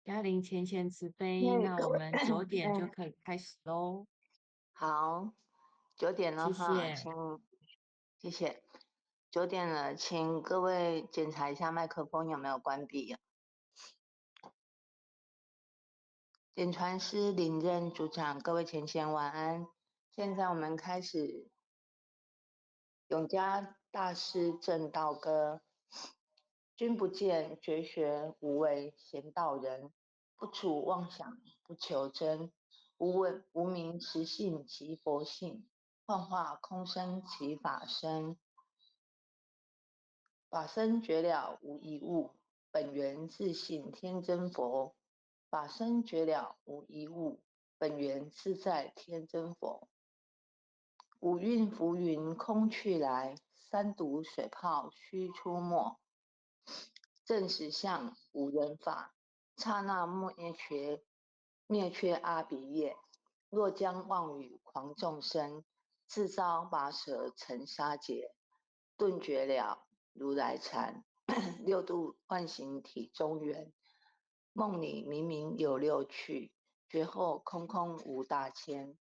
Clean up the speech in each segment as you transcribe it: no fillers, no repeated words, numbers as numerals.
嘉玲浅浅慈悲，那各位，那我们9点就嗯，可以开始喽。好，9点了谢哈，谢。谢谢。9点了，请各位检查一下麦克风有没有关闭。点传师领任组长，各位前贤晚安。现在我们开始永嘉大师正道歌。君不见，绝学无为贤道人，不处妄想，不求真，无名实性即佛性，幻化空生即法身。法身觉了无一物，本源自性天真佛。法身觉了无一物，本源自在天真佛。五蕴浮云空去来，三毒水泡须出没。正实相无人法，刹那灭却阿鼻业。若将妄语狂众生，自遭拔舌成沙劫。顿觉了如来禅，六度万行体中圆。梦里明明有六趣，觉后空空无大千。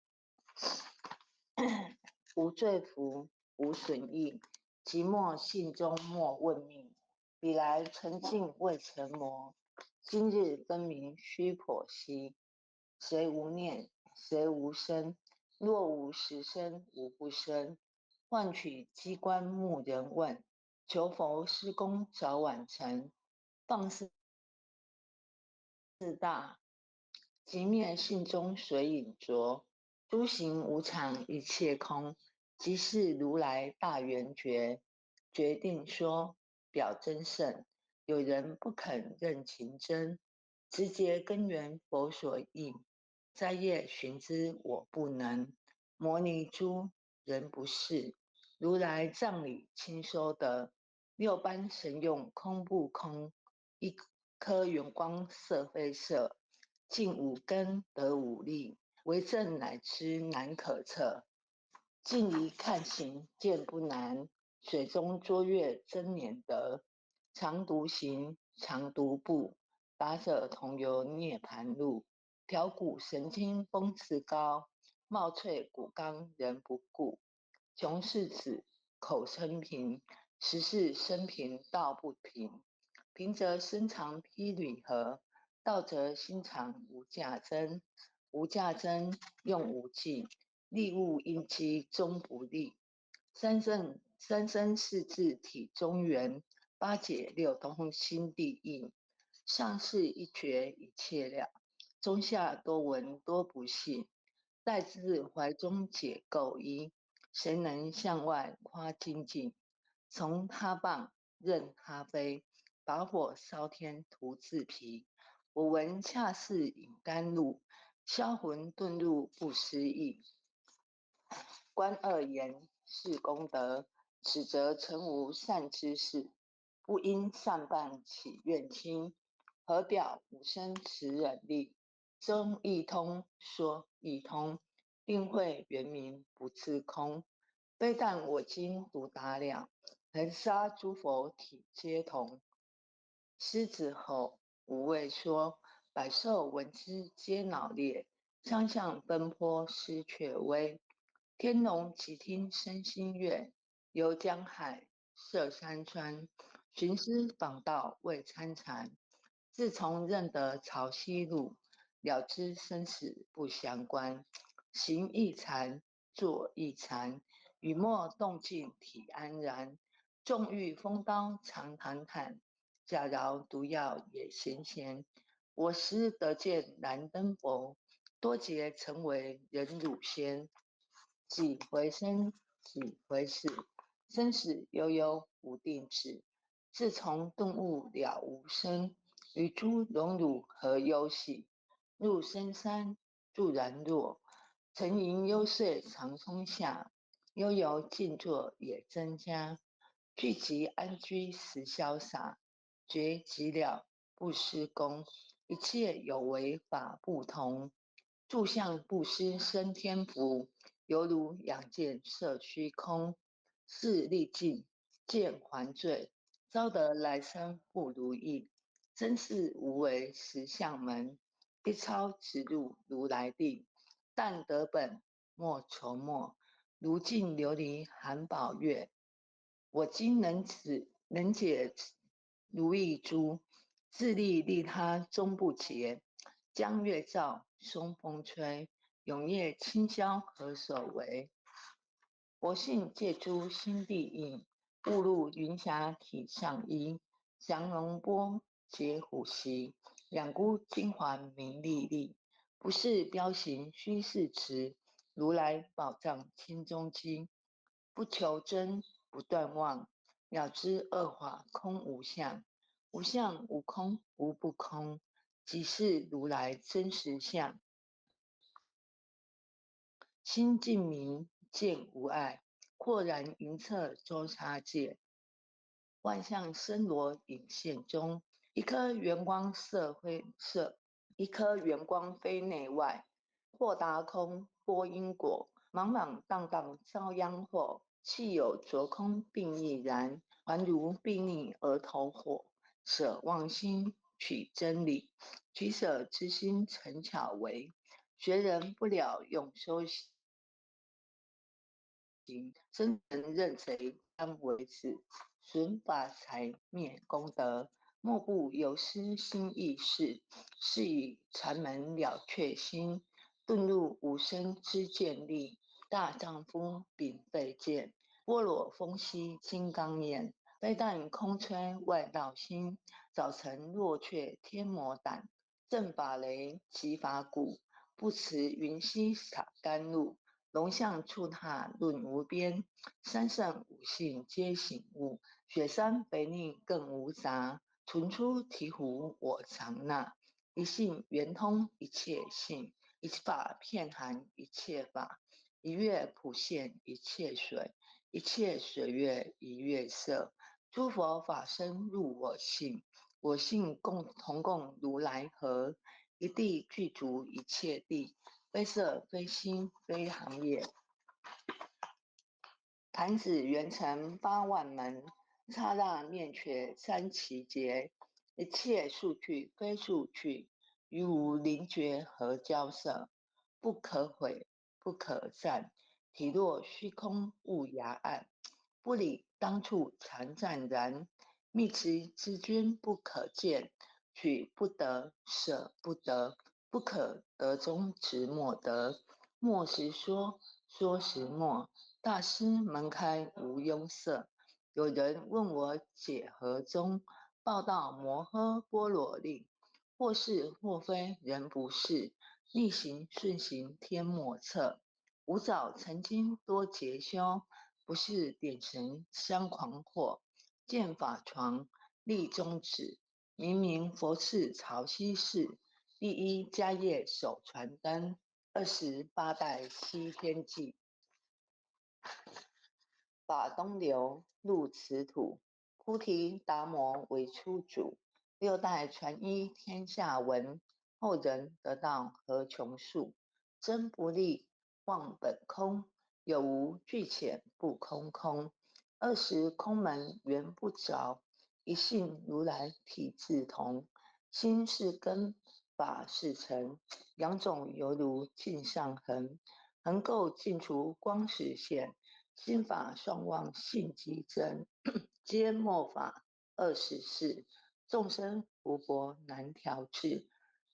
无罪福，无损益，即墨信中莫问命。彼来曾尽未成魔，今日分明须剖析。谁无念，谁无生？若无实生，无不生。换取机关木人问，求佛施功早晚成。放肆即灭性中水影浊，诸行无常一切空，即是如来大圆觉。决定说表真圣，有人不肯认情真，直接根源佛所应，在业寻之我不能。摩尼珠人不是，如来藏里亲收得，六般神用空不空，一颗圆光色非色。尽五根得五力，为证乃知难可测。近疑看行见不难，水中捉月真年得。常独行，常独步，达者同游涅盘路。调骨神经风刺高，貌翠骨刚人不顾。穷世子口称平，实是生平道不平。平则身长披履合，道则心肠无价珍。无价珍用无尽，利物应机终不利。三生四智体中圆，八解六通心地应。上士一觉一切了，中下多闻多不信。待自怀中解构一，谁能向外夸精进？从他棒任他飞，把火烧天徒自疲。我闻恰似饮甘露，销魂遁入不思议。观二言是功德，此则诚无善知识。不因善办起怨亲，何表无生持忍力？中亦通说亦通，定会圆明不自空。非但我今独达量，恒沙诸佛体皆同。狮子吼无畏说，百兽闻之皆脑裂。相向奔波失却微，天龙齐听身心悦。游江海涉山川，寻师访道未参禅。自从认得潮汐路，了知生死不相关。行亦禅，坐亦禅，雨墨动静体安然。纵欲风刀常谈谈，假饶毒药也咸咸。我师得见燃灯佛，多劫成为人汝仙。几回生，几回死，生死悠悠无定止。自从顿悟了无生，与诸荣辱何忧喜？入深山住然若，沉吟幽邃长松下。悠游静坐也增加，聚集安居时潇洒。觉寂了不施功，一切有为法不同。住相不施生天福，犹如养剑射虚空。是历尽见还罪，遭得来生不如意。真是无为实相门，一抄直入如来地。但得本莫愁末，如镜琉璃含宝月。我今能解如意珠，自利利他终不竭。江月照，松风吹，永夜清宵何所为？我信借珠心地应，误入云霞体上衣。降龙波结虎袭，两股金环明历历。不是彪形虚是词，如来宝藏清中机。不求真，不断妄，了知二法空无相。无相无空无不空，即是如来真实相。心净明见无碍，豁然云彻周叉界。万象森罗隐现中，一颗圆光一颗圆光非内外。或达空波因果，莽莽荡荡遭殃祸。气有着空并亦然，还如睥睨而投火。舍妄心取真理，取舍之心成巧为。学人不了用修行，真人认贼当为子。损法财灭功德，莫不有失心意事。是以禅门了却心，遁入无生之见力。大丈夫秉废剑，波罗风息金刚眼。非但空吹外道心，早晨落却天魔胆。正法雷其法鼓，不辞云溪洒甘露。龙象触踏论无边，三圣五性皆醒悟。雪山北岭更无杂，存出醍醐我常纳。一性圆通一切性，一法遍含一切法。一月普现一切水，一切水月一月色。诸佛法身入我性，我性同共如来合。一地具足一切地，非色非心非行业。弹指圆成八万门，刹那面却三奇劫。一切数去非数去，于无灵觉何交涉？不可毁，不可占，体若虚空物崖暗。不理当处常湛然，密其之君不可见。取不得，舍不得，不可得中直莫得。莫时说，说时莫。大师门开无忧色。有人问我解何宗，报道摩诃般罗令。或是或非人不是，逆行顺行天莫测。吾早曾经多劫修，不是点神相狂惑。见法床立中指，明明佛寺潮汐寺。第一迦叶手传灯，28代西天记。法东流入此土，菩提达摩为初祖。6代传一天下闻，后人得道何穷数。真不立，忘本空，有无俱浅不空空。20空门缘不着，一性如来体自同。心是根，法是尘，两种犹如镜上痕。能够尽除光实现，心法双旺性即真。皆末法24，众生福薄难调制。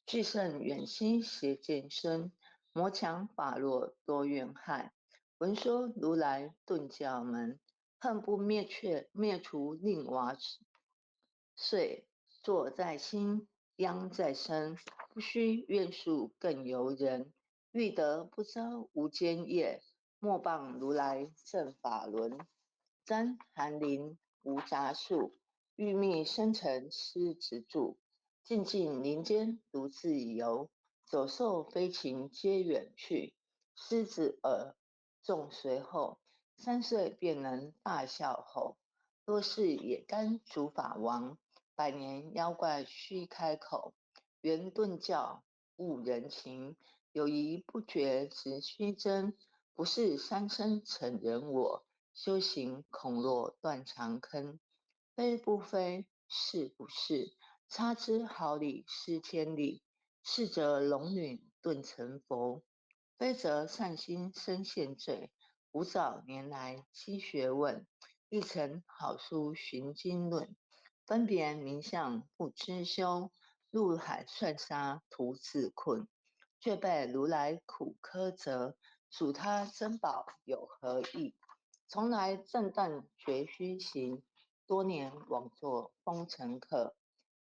俱胜远心邪见深，魔强法弱多怨害。闻说如来顿教门，恨不灭除令娃遂。坐在心，殃在身，不须怨诉更尤人。欲得不遮无间业，莫谤如来正法轮。沾寒林无杂树，欲觅生辰失执著。静静林间独自游，走兽飞禽皆远去。狮子耳众随后，3岁便能大笑吼。若是野干竺法王，百年妖怪须开口。圆顿教悟人情，有疑不觉直须真。不是三生成人我，修行恐落断肠坑。非不非，是不是？差之毫厘，失千里。是则龙女顿成佛，非则善心生现罪。吾早年来积学问，一成好书寻经论，分别名相不知修，入海算沙徒自困。却被如来苦苛责，属他珍宝有何益？从来正旦觉虚行，多年枉作风尘客。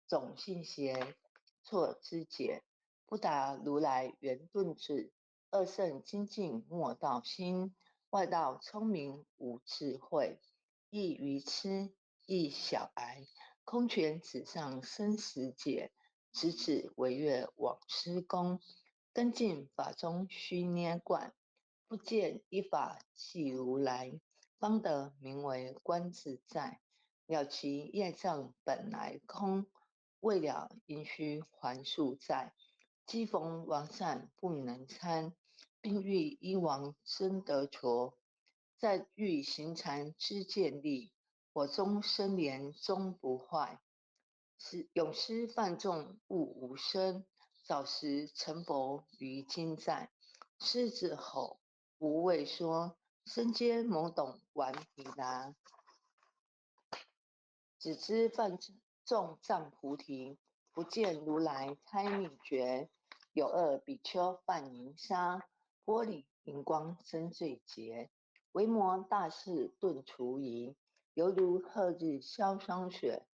总信邪，错知解，不达如来圆顿智。二圣精进莫道心，外道聪明无智慧。亦愚痴，亦小癌，空拳纸上生死解。直指惟越往施功，根进法中须捏贯。不见一法即如来，方得名为观自在。了其业障本来空，未了因须还数债。既逢王善不能参，并欲依王生得矬。再欲行禅知见力，我终生莲终不坏。永失犯众悟无生，早时成佛于今在。狮子吼，无畏说，身皆懵懂顽皮啦。只知犯众障菩提，不见如来开秘诀。有二比丘犯银沙，玻璃银光生罪劫。维摩大士顿除疑，犹如赫日消霜雪。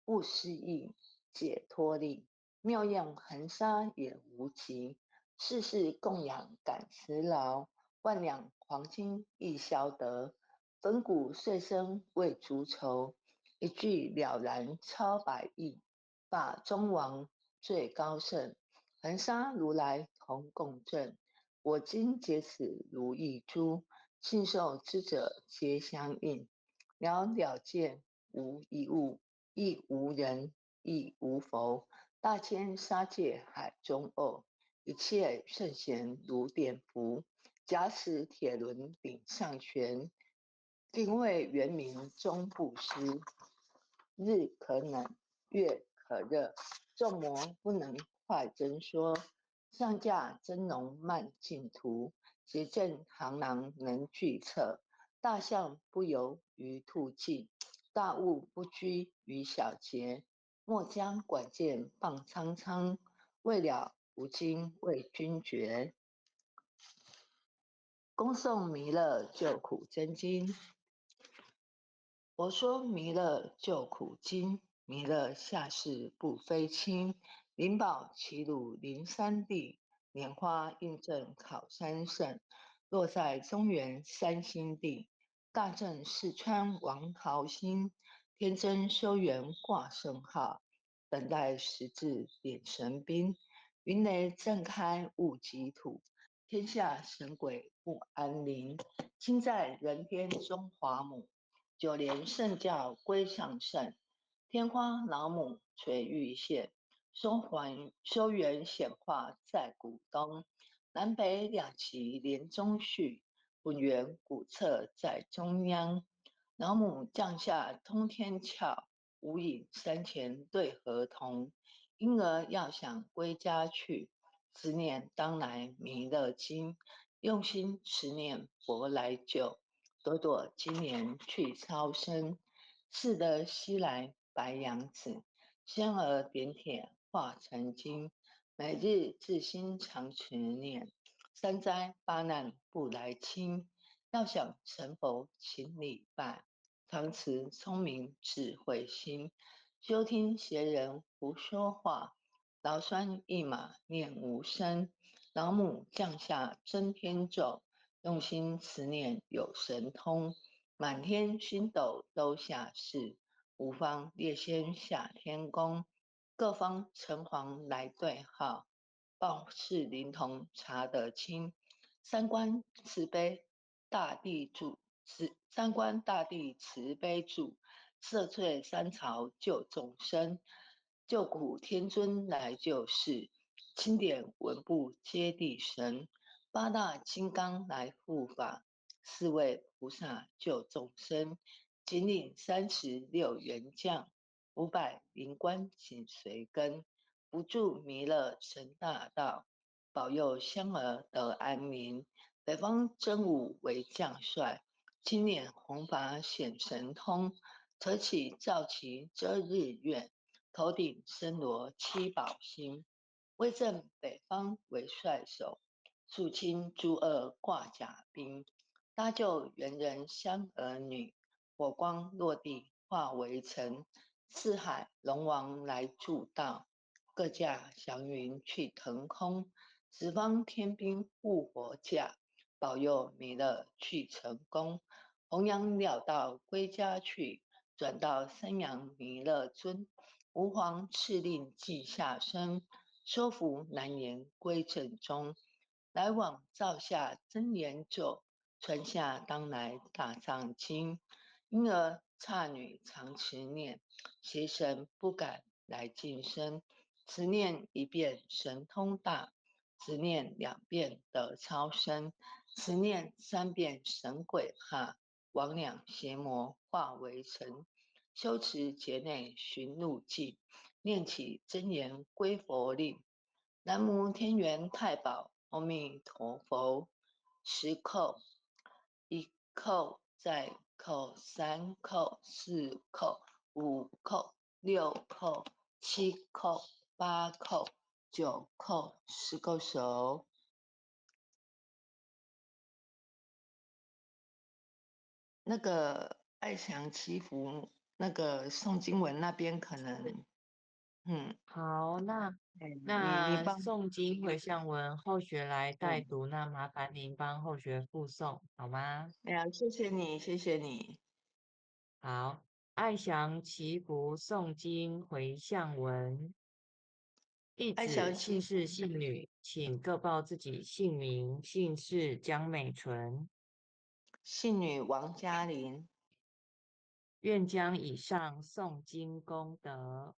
不思议解脱力，妙样恒沙也无极。世事供养感慈劳，万两黄金亦消得。粉骨碎身为足愁，一句了然超百亿。法中王最高圣，恒沙如来同共振。我今解此如意珠，信受之者皆相应。了了见无一物，亦无人，亦无佛。大千沙界海中偶，一切圣贤如点浮。假使铁轮顶上悬，定位圆明终不失。日可冷，月可热，众魔不能快真说。上架真容慢净土，结正行囊能具测。大象不游于兔径，大物不居于小节。莫将管见放苍苍，未了吾今为君绝。恭诵弥勒救苦真经。佛说弥勒救苦经，弥勒下世不非轻。灵宝齐鲁灵山地，莲花印证考山胜。落在中原三星地，大正四川王豪兴。天真修缘挂圣号，等待时至点神兵。云雷震开雾极土，天下神鬼不安宁。今在人天中华母，九莲圣教归上圣。天花老母垂玉线，修缘显化在古东。南北两旗连中续，本源古册在中央。老母降下通天窍，无影山前对河童。婴儿要想归家去，思念当来弥勒经。用心持念佛来救，朵朵今年去超生。似得西来白羊子，仙儿点铁化成金。每日自心常持念，三灾八难不来侵。要想成佛请礼拜，常持聪明智慧心。休听邪人胡说话，劳酸一马念无声。老母降下真天咒，用心持念有神通。满天星斗都下世，五方列仙下天宫。各方城隍来对号，报事灵童查得清。三官慈悲大地主，三官大帝慈悲主，赦罪三朝救众生。救苦天尊来救世，钦点文部接地神。八大金刚来护法，四位菩萨救众生。仅领36员将， 500灵官紧随跟，不住弥勒成大道，保佑香儿得安宁。北方真武为将帅，青脸红发显神通，扯起皂旗遮日月，头顶身罗七宝星，威震北方为帅首，肃清诸恶挂甲兵，搭救猿人香儿女，火光落地化为尘，四海龙王来助道，各驾祥云去腾空，十方天兵护火驾，保佑弥勒去成功。弘扬了道归家去，转到三阳弥勒尊。吾皇敕令记下生，说服难言归正中。来往造下真言咒，传下当来大藏经。因而刹女常持念，邪神不敢来近身。此念一遍神通大，此念2遍得超生，此念3遍神鬼怕，魍魉邪魔化为尘。修持劫内寻路径，念起真言归佛令。南无天元太保，阿弥陀佛。10叩，1叩，再叩，3叩，4叩，5叩，6叩，7叩，8叩，9叩，10个手。那个爱祥祈福那个诵经文那边可能，好，那你帮，诵经回向文后学来代嗯，读，那麻烦您帮后学附诵好吗？哎呀，谢谢你，谢谢你。好，爱祥祈福诵经回向文，弟爱子祥祈福，姓氏姓女，请各报自己姓名、姓氏江美纯，信女王嘉玲，愿将以上诵经功德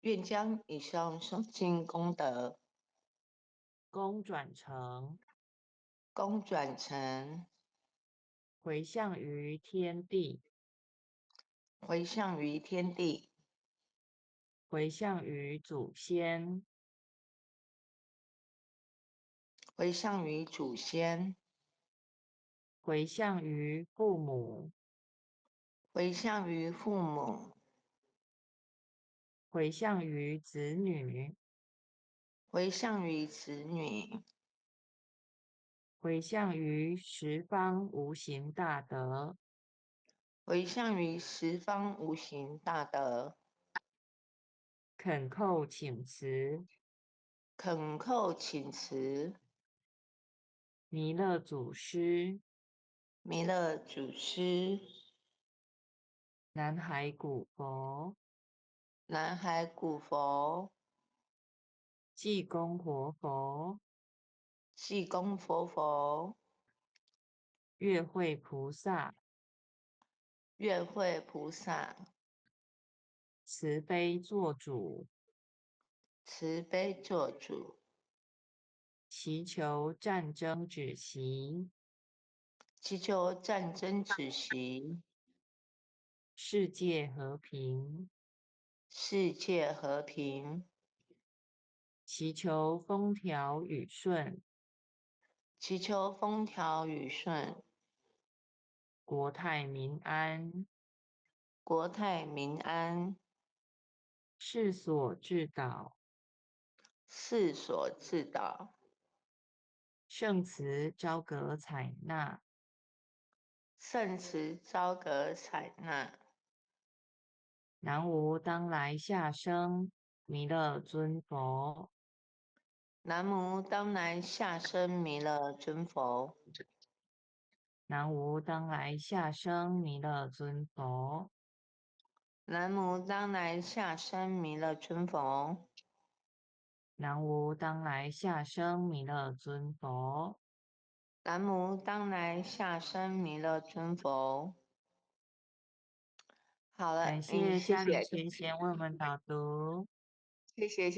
愿将以上诵经功德公转成公转成回向于天地，回向于天地，回向于祖先，回向于祖先，回向于父母，回向于父母，回向于子女，回向于子女，回向于十方无形大德，回向于十方无形大德。恳叩请辞，恳叩请辞，弥勒祖师，弥勒祖师，南海古佛，南海古佛，济公活佛，济公活佛，月慧菩萨，月慧菩萨，慈悲做主，慈悲做主，祈求战争止息，祈求战争止息，世界和平，世界和平，祈求风调雨顺，祈求风调雨顺，国泰民安，国泰民安，世所至导，世所自导，圣慈昭格采纳。圣慈昭格采纳。南无当来下生弥勒尊佛，南无当来下生弥勒尊佛。南无当来下生弥勒尊佛，南无当来下生弥勒尊佛。南无当来下生弥勒尊佛。南无当来下生弥勒尊佛。好了，感谢谢谢，嘉玲贤贤为我们导读。谢谢。